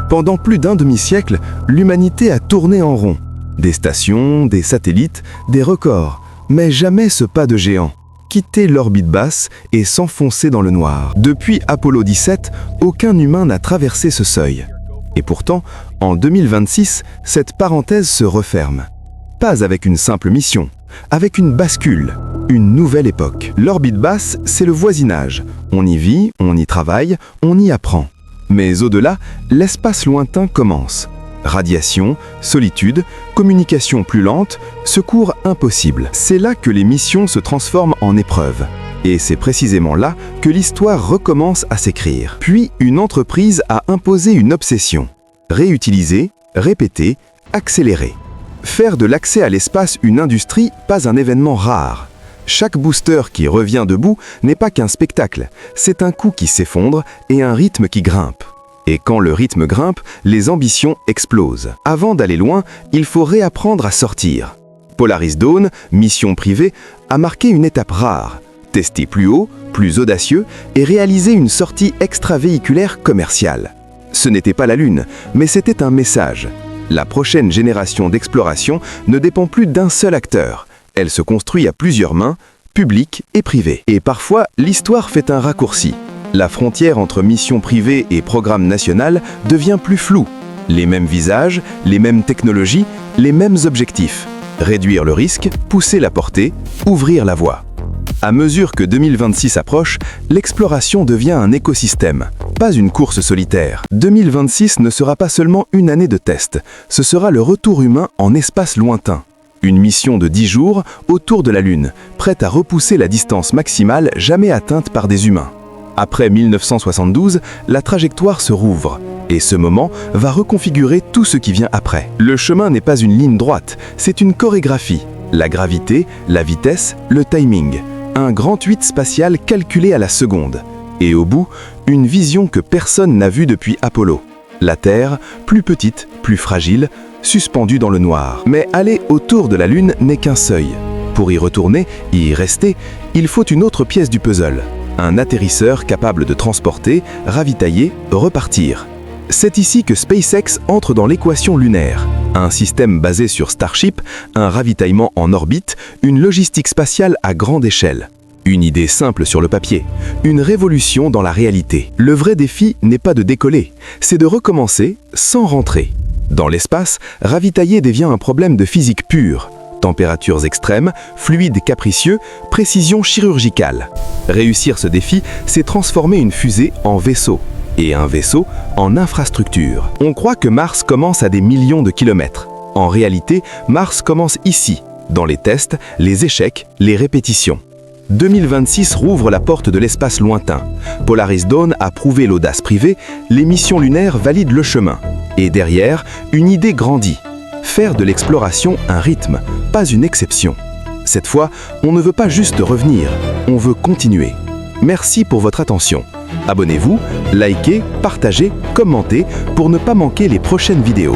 Pendant plus d'un demi-siècle, l'humanité a tourné en rond. Des stations, des satellites, des records, mais jamais ce pas de géant. Quitter l'orbite basse et s'enfoncer dans le noir. Depuis Apollo 17, aucun humain n'a traversé ce seuil. Et pourtant, en 2026, cette parenthèse se referme. Pas avec une simple mission, avec une bascule, une nouvelle époque. L'orbite basse, c'est le voisinage. On y vit, on y travaille, on y apprend. Mais au-delà, l'espace lointain commence. Radiation, solitude, communication plus lente, secours impossible. C'est là que les missions se transforment en épreuves. Et c'est précisément là que l'histoire recommence à s'écrire. Puis une entreprise a imposé une obsession. Réutiliser, répéter, accélérer. Faire de l'accès à l'espace une industrie, pas un événement rare. Chaque booster qui revient debout n'est pas qu'un spectacle, c'est un coup qui s'effondre et un rythme qui grimpe. Et quand le rythme grimpe, les ambitions explosent. Avant d'aller loin, il faut réapprendre à sortir. Polaris Dawn, mission privée, a marqué une étape rare. Tester plus haut, plus audacieux et réaliser une sortie extravéhiculaire commerciale. Ce n'était pas la Lune, mais c'était un message. La prochaine génération d'exploration ne dépend plus d'un seul acteur. Elle se construit à plusieurs mains, publiques et privées. Et parfois, l'histoire fait un raccourci. La frontière entre mission privée et programme national devient plus floue. Les mêmes visages, les mêmes technologies, les mêmes objectifs. Réduire le risque, pousser la portée, ouvrir la voie. À mesure que 2026 approche, l'exploration devient un écosystème, pas une course solitaire. 2026 ne sera pas seulement une année de test, ce sera le retour humain en espace lointain. Une mission de 10 jours autour de la Lune, prête à repousser la distance maximale jamais atteinte par des humains. Après 1972, la trajectoire se rouvre, et ce moment va reconfigurer tout ce qui vient après. Le chemin n'est pas une ligne droite, c'est une chorégraphie. La gravité, la vitesse, le timing. Un grand 8 spatial calculé à la seconde. Et au bout, une vision que personne n'a vue depuis Apollo. La Terre, plus petite, plus fragile, suspendue dans le noir. Mais aller autour de la Lune n'est qu'un seuil. Pour y retourner, y rester, il faut une autre pièce du puzzle. Un atterrisseur capable de transporter, ravitailler, repartir. C'est ici que SpaceX entre dans l'équation lunaire. Un système basé sur Starship, un ravitaillement en orbite, une logistique spatiale à grande échelle. Une idée simple sur le papier, une révolution dans la réalité. Le vrai défi n'est pas de décoller, c'est de recommencer sans rentrer. Dans l'espace, ravitailler devient un problème de physique pure. Températures extrêmes, fluides capricieux, précision chirurgicale. Réussir ce défi, c'est transformer une fusée en vaisseau, et un vaisseau en infrastructure. On croit que Mars commence à des millions de kilomètres. En réalité, Mars commence ici, dans les tests, les échecs, les répétitions. 2026 rouvre la porte de l'espace lointain. Polaris Dawn a prouvé l'audace privée, les missions lunaires valident le chemin. Et derrière, une idée grandit. Faire de l'exploration un rythme, pas une exception. Cette fois, on ne veut pas juste revenir, on veut continuer. Merci pour votre attention. Abonnez-vous, likez, partagez, commentez pour ne pas manquer les prochaines vidéos.